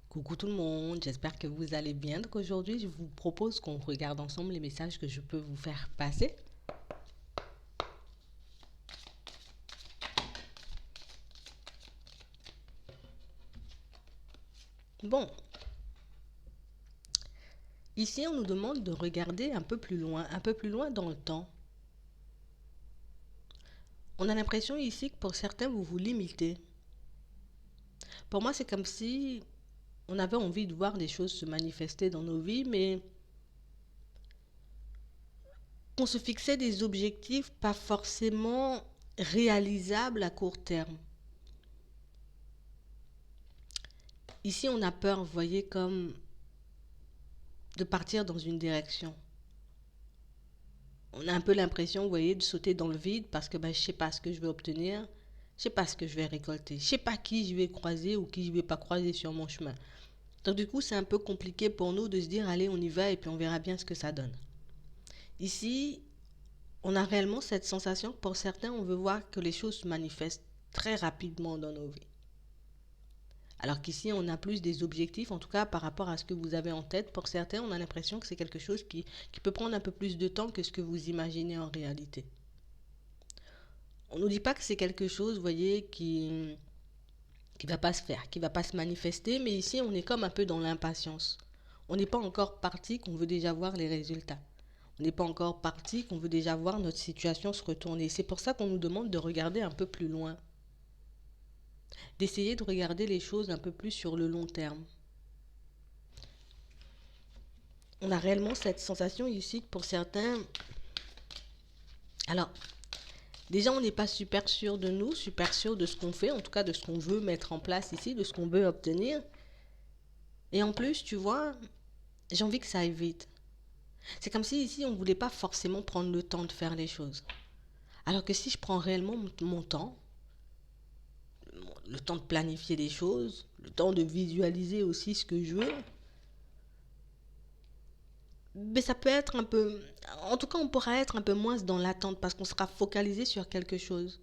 Coucou tout le monde, j'espère que vous allez bien. Donc aujourd'hui, je vous propose qu'on regarde ensemble les messages que je peux vous faire passer. Bon, ici on nous demande de regarder un peu plus loin dans le temps. On a l'impression ici que pour certains, vous vous limitez. Pour moi, c'est comme si on avait envie de voir les choses se manifester dans nos vies, mais on se fixait des objectifs pas forcément réalisables à court terme. Ici, on a peur, vous voyez, comme de partir dans une direction. On a un peu l'impression, vous voyez, de sauter dans le vide parce que je ne sais pas ce que je vais obtenir, je ne sais pas ce que je vais récolter, je ne sais pas qui je vais croiser ou qui je ne vais pas croiser sur mon chemin. Donc du coup, c'est un peu compliqué pour nous de se dire, allez, on y va et puis on verra bien ce que ça donne. Ici, on a réellement cette sensation que pour certains, on veut voir que les choses se manifestent très rapidement dans nos vies. Alors qu'ici, on a plus des objectifs, en tout cas par rapport à ce que vous avez en tête. Pour certains, on a l'impression que c'est quelque chose qui peut prendre un peu plus de temps que ce que vous imaginez en réalité. On ne nous dit pas que c'est quelque chose, vous voyez, qui va pas se faire, qui va pas se manifester, mais ici, on est comme un peu dans l'impatience. On n'est pas encore parti qu'on veut déjà voir les résultats. On n'est pas encore parti qu'on veut déjà voir notre situation se retourner. C'est pour ça qu'on nous demande de regarder un peu plus loin, d'essayer de regarder les choses un peu plus sur le long terme. On a réellement cette sensation ici que pour certains... Alors, déjà, on n'est pas super sûr de nous, super sûr de ce qu'on fait, en tout cas de ce qu'on veut mettre en place ici, de ce qu'on veut obtenir. Et en plus, tu vois, j'ai envie que ça aille vite. C'est comme si ici, on ne voulait pas forcément prendre le temps de faire les choses. Alors que si je prends réellement mon temps, le temps de planifier les choses, le temps de visualiser aussi ce que je veux, mais ça peut être un peu... En tout cas, on pourra être un peu moins dans l'attente parce qu'on sera focalisé sur quelque chose.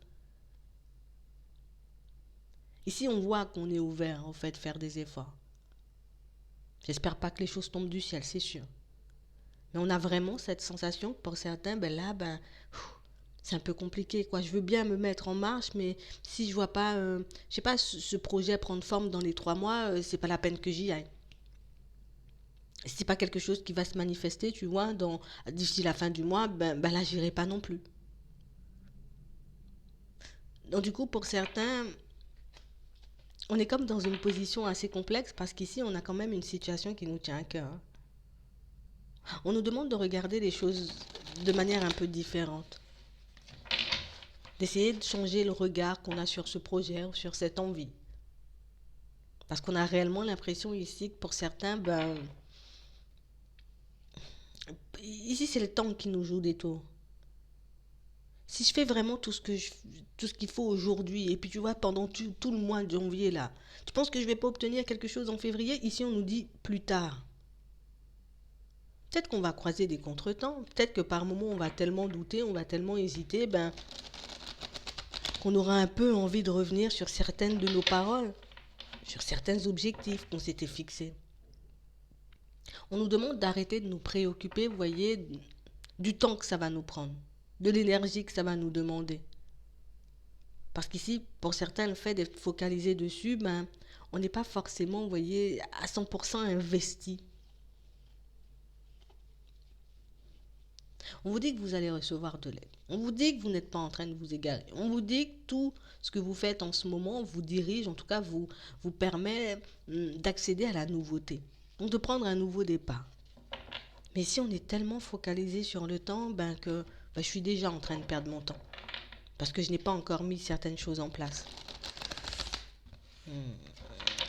Ici, on voit qu'on est ouvert au fait de faire des efforts. J'espère pas que les choses tombent du ciel, c'est sûr. Mais on a vraiment cette sensation que pour certains, c'est un peu compliqué, quoi. Je veux bien me mettre en marche, mais si je vois pas, je sais pas, ce projet prendre forme dans les 3 mois, c'est pas la peine que j'y aille. Si c'est pas quelque chose qui va se manifester, tu vois, d'ici la fin du mois, là, j'irai pas non plus. Donc du coup, pour certains, on est comme dans une position assez complexe parce qu'ici, on a quand même une situation qui nous tient à cœur. On nous demande de regarder les choses de manière un peu différente. D'essayer de changer le regard qu'on a sur ce projet ou sur cette envie. Parce qu'on a réellement l'impression ici que pour certains, ici c'est le temps qui nous joue des tours. Si je fais vraiment tout ce qu'il faut aujourd'hui, et puis tu vois, pendant tout le mois de janvier là, tu penses que je vais pas obtenir quelque chose en février? Ici on nous dit plus tard. Peut-être qu'on va croiser des contretemps, peut-être que par moment on va tellement douter, on va tellement hésiter, qu'on aura un peu envie de revenir sur certaines de nos paroles, sur certains objectifs qu'on s'était fixés. On nous demande d'arrêter de nous préoccuper, vous voyez, du temps que ça va nous prendre, de l'énergie que ça va nous demander. Parce qu'ici, pour certains, le fait d'être focalisé dessus, on n'est pas forcément, vous voyez, à 100% investi. On vous dit que vous allez recevoir de l'aide. On vous dit que vous n'êtes pas en train de vous égarer. On vous dit que tout ce que vous faites en ce moment vous dirige, en tout cas vous permet d'accéder à la nouveauté. Donc de prendre un nouveau départ. Mais si on est tellement focalisé sur le temps, que je suis déjà en train de perdre mon temps. Parce que je n'ai pas encore mis certaines choses en place.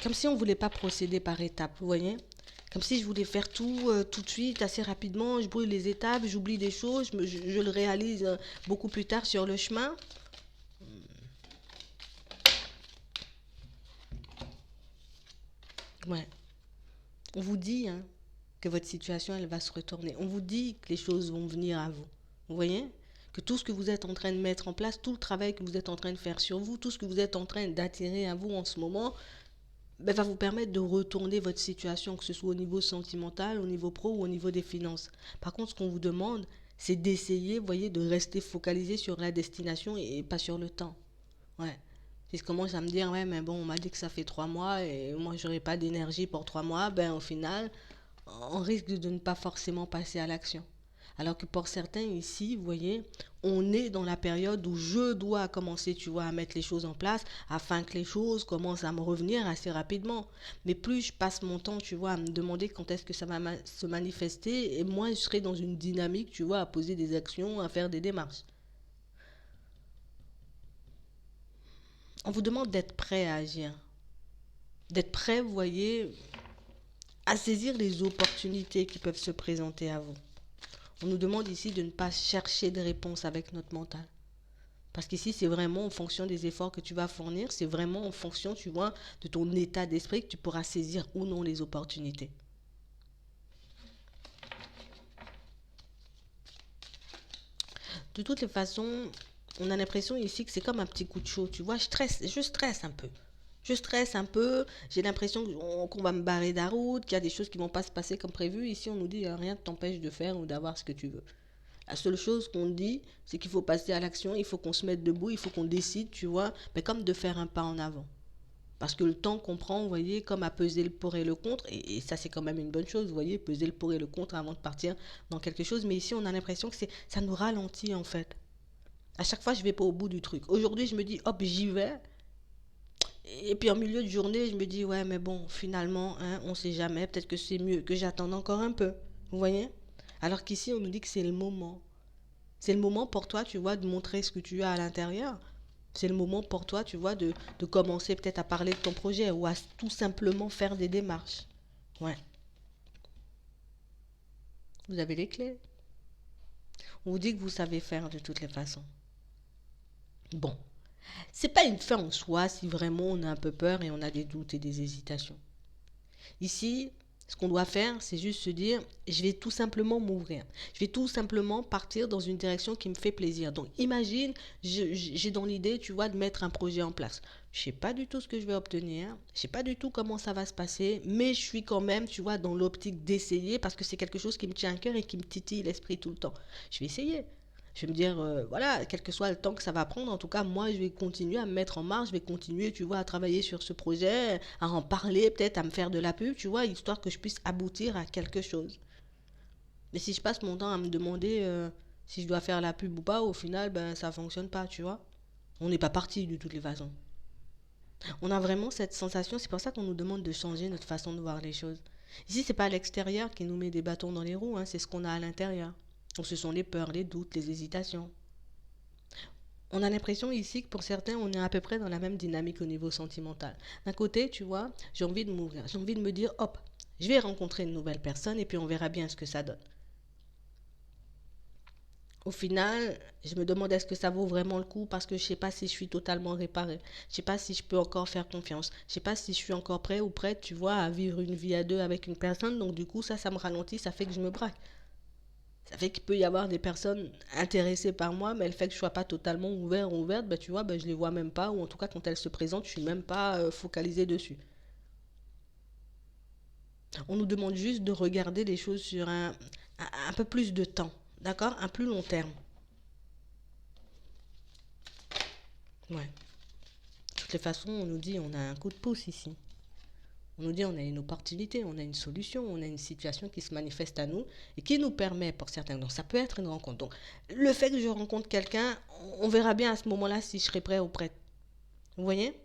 Comme si on ne voulait pas procéder par étapes, vous voyez? Comme si je voulais faire tout de suite, assez rapidement. Je brûle les étapes, j'oublie des choses, je le réalise beaucoup plus tard sur le chemin. Ouais. On vous dit que votre situation, elle va se retourner. On vous dit que les choses vont venir à vous. Vous voyez? Que tout ce que vous êtes en train de mettre en place, tout le travail que vous êtes en train de faire sur vous, tout ce que vous êtes en train d'attirer à vous en ce moment, ben, va vous permettre de retourner votre situation, que ce soit au niveau sentimental, au niveau pro ou au niveau des finances. Par contre, ce qu'on vous demande, c'est d'essayer, vous voyez, de rester focalisé sur la destination et pas sur le temps. Ouais. Si je commence à me dire, ouais, mais bon, on m'a dit que ça fait 3 mois et moi, j'aurai pas d'énergie pour 3 mois, ben au final, on risque de ne pas forcément passer à l'action. Alors que pour certains ici, vous voyez, on est dans la période où je dois commencer, tu vois, à mettre les choses en place afin que les choses commencent à me revenir assez rapidement. Mais plus je passe mon temps, tu vois, à me demander quand est-ce que ça va se manifester, et moins je serai dans une dynamique, tu vois, à poser des actions, à faire des démarches. On vous demande d'être prêt à agir. D'être prêt, vous voyez, à saisir les opportunités qui peuvent se présenter à vous. On nous demande ici de ne pas chercher de réponses avec notre mental. Parce qu'ici, c'est vraiment en fonction des efforts que tu vas fournir, c'est vraiment en fonction, tu vois, de ton état d'esprit que tu pourras saisir ou non les opportunités. De toutes les façons, on a l'impression ici que c'est comme un petit coup de chaud, tu vois, je stresse un peu. Je stresse un peu, j'ai l'impression qu'on va me barrer de la route, qu'il y a des choses qui ne vont pas se passer comme prévu. Ici, on nous dit rien ne t'empêche de faire ou d'avoir ce que tu veux. La seule chose qu'on dit, c'est qu'il faut passer à l'action, il faut qu'on se mette debout, il faut qu'on décide, tu vois, mais comme de faire un pas en avant. Parce que le temps qu'on prend, vous voyez, comme à peser le pour et le contre, et ça c'est quand même une bonne chose, vous voyez, peser le pour et le contre avant de partir dans quelque chose, mais ici on a l'impression que ça nous ralentit en fait. À chaque fois, je vais pas au bout du truc. Aujourd'hui, je me dis, hop, j'y vais. Et puis en milieu de journée, je me dis, ouais, mais bon, finalement, hein, on sait jamais, peut-être que c'est mieux que j'attende encore un peu. Vous voyez. Alors qu'ici, on nous dit que c'est le moment. C'est le moment pour toi, tu vois, de montrer ce que tu as à l'intérieur. C'est le moment pour toi, tu vois, de commencer peut-être à parler de ton projet ou à tout simplement faire des démarches. Ouais, vous avez les clés. On vous dit que vous savez faire de toutes les façons. Bon, c'est pas une fin en soi si vraiment on a un peu peur et on a des doutes et des hésitations. Ici, ce qu'on doit faire, c'est juste se dire, je vais tout simplement m'ouvrir. Je vais tout simplement partir dans une direction qui me fait plaisir. Donc, imagine, j'ai dans l'idée, tu vois, de mettre un projet en place. Je ne sais pas du tout ce que je vais obtenir. Je ne sais pas du tout comment ça va se passer. Mais je suis quand même, tu vois, dans l'optique d'essayer parce que c'est quelque chose qui me tient à cœur et qui me titille l'esprit tout le temps. Je vais essayer. Je vais me dire, voilà, quel que soit le temps que ça va prendre, en tout cas, moi, je vais continuer à me mettre en marche, je vais continuer, tu vois, à travailler sur ce projet, à en parler, peut-être à me faire de la pub, tu vois, histoire que je puisse aboutir à quelque chose. Mais si je passe mon temps à me demander si je dois faire la pub ou pas, au final, ben, ça fonctionne pas, tu vois. On n'est pas parti de toutes les façons. On a vraiment cette sensation, c'est pour ça qu'on nous demande de changer notre façon de voir les choses. Ici, c'est pas l'extérieur qui nous met des bâtons dans les roues, hein, c'est ce qu'on a à l'intérieur. Donc, ce sont les peurs, les doutes, les hésitations. On a l'impression ici que pour certains, on est à peu près dans la même dynamique au niveau sentimental. D'un côté, tu vois, j'ai envie de m'ouvrir, j'ai envie de me dire, hop, je vais rencontrer une nouvelle personne et puis on verra bien ce que ça donne. Au final, je me demande est-ce que ça vaut vraiment le coup parce que je ne sais pas si je suis totalement réparée. Je ne sais pas si je peux encore faire confiance. Je ne sais pas si je suis encore prêt ou prête, tu vois, à vivre une vie à deux avec une personne. Donc du coup, ça me ralentit, ça fait que je me braque. Ça fait qu'il peut y avoir des personnes intéressées par moi, mais le fait que je sois pas totalement ouvert ou ouverte, ben, tu vois, ben, je les vois même pas, ou en tout cas quand elles se présentent, je suis même pas focalisée dessus. On nous demande juste de regarder les choses sur un peu plus de temps, d'accord? Un plus long terme. Ouais. De toutes les façons, on nous dit on a un coup de pouce ici. On nous dit on a une opportunité, on a une solution, on a une situation qui se manifeste à nous et qui nous permet pour certains. Donc ça peut être une rencontre. Donc le fait que je rencontre quelqu'un, on verra bien à ce moment-là si je serai prêt ou prête. Vous voyez?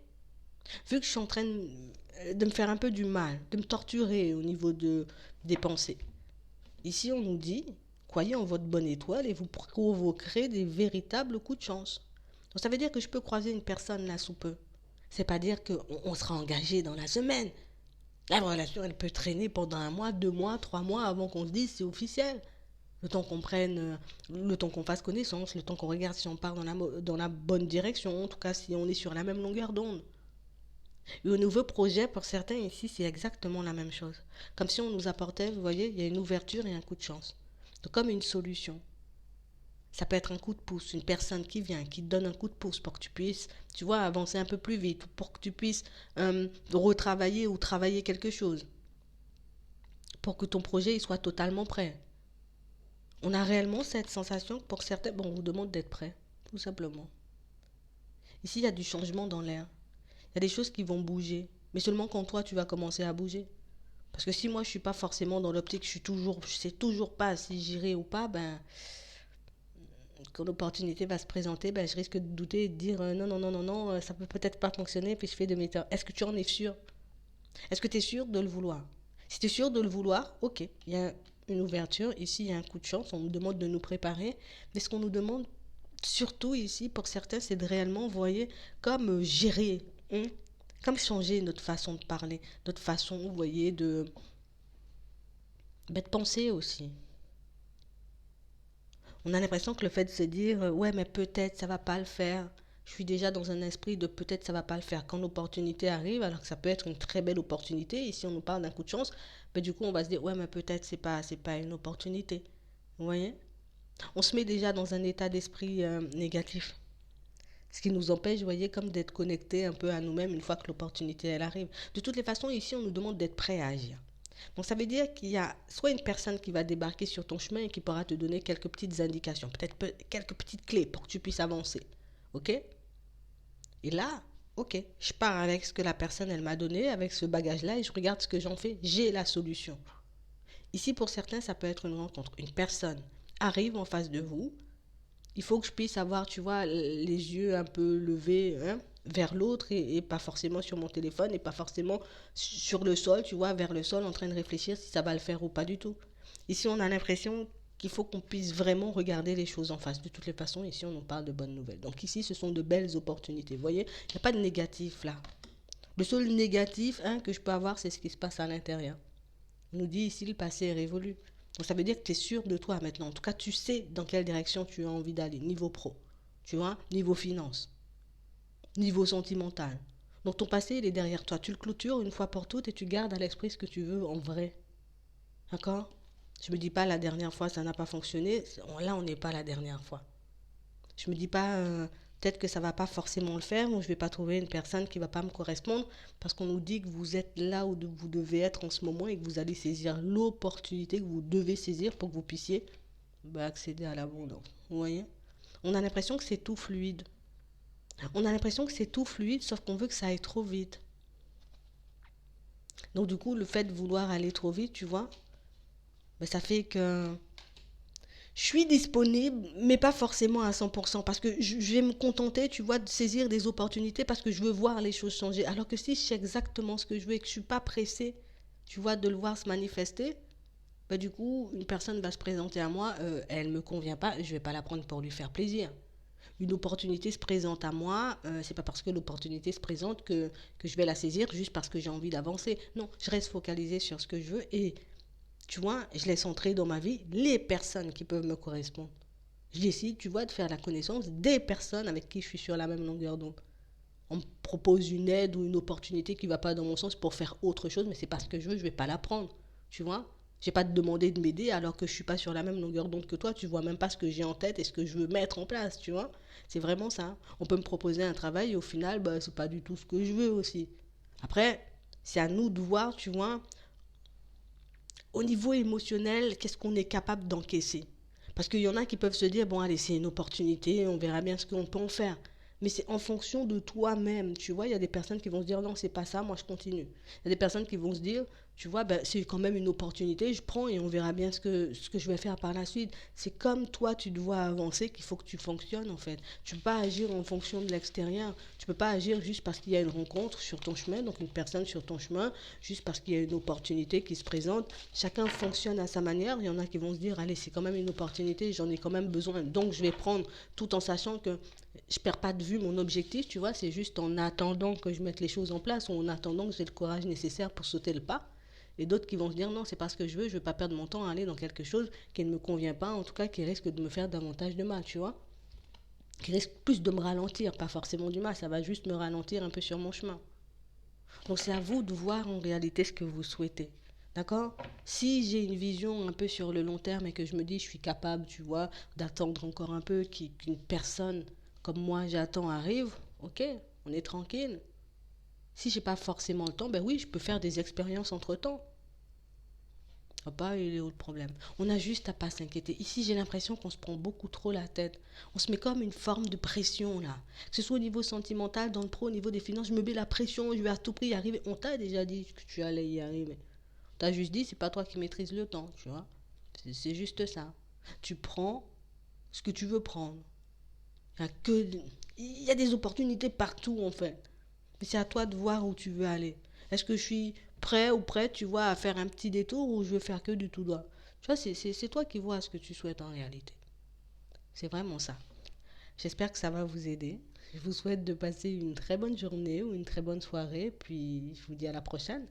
Vu que je suis en train de me faire un peu du mal, de me torturer au niveau des pensées. Ici on nous dit, croyez en votre bonne étoile et vous provoquerez des véritables coups de chance. Donc ça veut dire que je peux croiser une personne là sous peu. C'est pas dire qu'on sera engagé dans la semaine. La relation, elle peut traîner pendant 1 mois, 2 mois, 3 mois avant qu'on se dise c'est officiel. Le temps qu'on prenne, le temps qu'on fasse connaissance, le temps qu'on regarde si on part dans la bonne direction, en tout cas si on est sur la même longueur d'onde. Et au nouveau projet, pour certains ici, c'est exactement la même chose. Comme si on nous apportait, vous voyez, il y a une ouverture et un coup de chance. Donc comme une solution. Ça peut être un coup de pouce, une personne qui vient, qui te donne un coup de pouce pour que tu puisses, tu vois, avancer un peu plus vite, pour que tu puisses retravailler ou travailler quelque chose, pour que ton projet il soit totalement prêt. On a réellement cette sensation que pour certains, bon, on vous demande d'être prêt, tout simplement. Ici, il y a du changement dans l'air. Il y a des choses qui vont bouger, mais seulement quand toi, tu vas commencer à bouger. Parce que si moi, je suis pas forcément dans l'optique, je sais toujours pas si j'irai ou pas, ben, quand l'opportunité va se présenter, ben, je risque de douter et de dire non, non, non, non, non, ça peut peut-être pas fonctionner, puis je fais demi-tour. Est-ce que tu en es sûr? Est-ce que tu es sûr de le vouloir? Si tu es sûr de le vouloir, ok, il y a une ouverture, ici il y a un coup de chance, on nous demande de nous préparer, mais ce qu'on nous demande surtout ici, pour certains, c'est de réellement, vous voyez, comme gérer, hein, comme changer notre façon de parler, notre façon, vous voyez, de penser aussi. On a l'impression que le fait de se dire, ouais, mais peut-être ça va pas le faire. Je suis déjà dans un esprit de peut-être ça va pas le faire. Quand l'opportunité arrive, alors que ça peut être une très belle opportunité, ici on nous parle d'un coup de chance, mais du coup on va se dire, ouais, mais peut-être c'est pas une opportunité. Vous voyez? On se met déjà dans un état d'esprit négatif. Ce qui nous empêche, vous voyez, comme d'être connecté un peu à nous-mêmes une fois que l'opportunité elle arrive. De toutes les façons, ici, on nous demande d'être prêt à agir. Donc ça veut dire qu'il y a soit une personne qui va débarquer sur ton chemin et qui pourra te donner quelques petites indications, peut-être quelques petites clés pour que tu puisses avancer. OK? Et là, OK, je pars avec ce que la personne elle m'a donné, avec ce bagage-là et je regarde ce que j'en fais. J'ai la solution. Ici, pour certains, ça peut être une rencontre. Une personne arrive en face de vous. Il faut que je puisse avoir, tu vois, les yeux un peu levés, hein, vers l'autre et pas forcément sur mon téléphone et pas forcément sur le sol, tu vois, vers le sol en train de réfléchir si ça va le faire ou pas du tout. Ici, on a l'impression qu'il faut qu'on puisse vraiment regarder les choses en face. De toutes les façons, ici, on nous parle de bonnes nouvelles. Donc ici, ce sont de belles opportunités. Vous voyez, il n'y a pas de négatif là. Le seul négatif hein, que je peux avoir, c'est ce qui se passe à l'intérieur. On nous dit ici, le passé est révolu. Donc ça veut dire que tu es sûr de toi maintenant. En tout cas, tu sais dans quelle direction tu as envie d'aller, niveau pro. Tu vois, niveau finance, niveau sentimental. Donc ton passé, il est derrière toi. Tu le clôtures une fois pour toutes et tu gardes à l'esprit ce que tu veux en vrai. D'accord? Je me dis pas la dernière fois ça n'a pas fonctionné. Là, on n'est pas la dernière fois. Je me dis pas peut-être que ça va pas forcément le faire ou je vais pas trouver une personne qui va pas me correspondre parce qu'on nous dit que vous êtes là où vous devez être en ce moment et que vous allez saisir l'opportunité que vous devez saisir pour que vous puissiez accéder à l'abondance. Vous voyez? On a l'impression que c'est tout fluide. On a l'impression que c'est tout fluide sauf qu'on veut que ça aille trop vite. Donc du coup, le fait de vouloir aller trop vite, tu vois, ça fait que je suis disponible, mais pas forcément à 100%, parce que je vais me contenter, tu vois, de saisir des opportunités parce que je veux voir les choses changer. Alors que si je sais exactement ce que je veux et que je ne suis pas pressée, tu vois, de le voir se manifester, du coup, une personne va se présenter à moi, elle ne me convient pas, je ne vais pas la prendre pour lui faire plaisir. Une opportunité se présente à moi, c'est pas parce que l'opportunité se présente que je vais la saisir juste parce que j'ai envie d'avancer. Non, je reste focalisée sur ce que je veux et tu vois, je laisse entrer dans ma vie les personnes qui peuvent me correspondre. Je décide, tu vois, de faire la connaissance des personnes avec qui je suis sur la même longueur d'onde. On me propose une aide ou une opportunité qui ne va pas dans mon sens pour faire autre chose, mais c'est pas ce que je veux, je ne vais pas la prendre. Tu vois? Je vais pas te demander de m'aider alors que je ne suis pas sur la même longueur d'onde que toi. Tu vois même pas ce que j'ai en tête et ce que je veux mettre en place, tu vois? C'est vraiment ça. On peut me proposer un travail et au final, c'est pas du tout ce que je veux aussi. Après, c'est à nous de voir, tu vois, au niveau émotionnel, qu'est-ce qu'on est capable d'encaisser? Parce qu'il y en a qui peuvent se dire, bon, allez, c'est une opportunité, on verra bien ce qu'on peut en faire. Mais c'est en fonction de toi-même, tu vois. Il y a des personnes qui vont se dire, non, c'est pas ça, moi je continue. Il y a des personnes qui vont se dire, tu vois, c'est quand même une opportunité, je prends et on verra bien ce que je vais faire par la suite. C'est comme toi, tu dois avancer qu'il faut que tu fonctionnes, en fait. Tu ne peux pas agir en fonction de l'extérieur. Tu ne peux pas agir juste parce qu'il y a une rencontre sur ton chemin, donc une personne sur ton chemin, juste parce qu'il y a une opportunité qui se présente. Chacun fonctionne à sa manière. Il y en a qui vont se dire, allez, c'est quand même une opportunité, j'en ai quand même besoin, donc je vais prendre, tout en sachant que je perds pas de vue mon objectif, tu vois, c'est juste en attendant que je mette les choses en place ou en attendant que j'ai le courage nécessaire pour sauter le pas. Et d'autres qui vont se dire non, c'est pas ce que je veux, je veux pas perdre mon temps à aller dans quelque chose qui ne me convient pas, en tout cas qui risque de me faire davantage de mal, tu vois, qui risque plus de me ralentir, pas forcément du mal, ça va juste me ralentir un peu sur mon chemin. Donc c'est à vous de voir en réalité ce que vous souhaitez. D'accord? Si j'ai une vision un peu sur le long terme et que je me dis je suis capable, tu vois, d'attendre encore un peu qu'une personne comme moi j'attends arrive, ok, on est tranquille. Si j'ai pas forcément le temps, ben oui, je peux faire des expériences entre-temps. Pas, il est où le problème? On a juste à pas s'inquiéter. Ici, j'ai l'impression qu'on se prend beaucoup trop la tête. On se met comme une forme de pression là. Que ce soit au niveau sentimental, dans le pro, au niveau des finances, je me mets la pression, je vais à tout prix y arriver. On t'a déjà dit que tu allais y arriver. T'as juste dit, c'est pas toi qui maîtrise le temps, tu vois. C'est juste ça. Tu prends ce que tu veux prendre. Il y a que, il y a des opportunités partout en fait. Mais c'est à toi de voir où tu veux aller. Est-ce que je suis prêt ou prête, tu vois, à faire un petit détour ou je veux faire que du tout droit? Tu vois, c'est toi qui vois ce que tu souhaites en réalité. C'est vraiment ça. J'espère que ça va vous aider. Je vous souhaite de passer une très bonne journée ou une très bonne soirée. Puis je vous dis à la prochaine.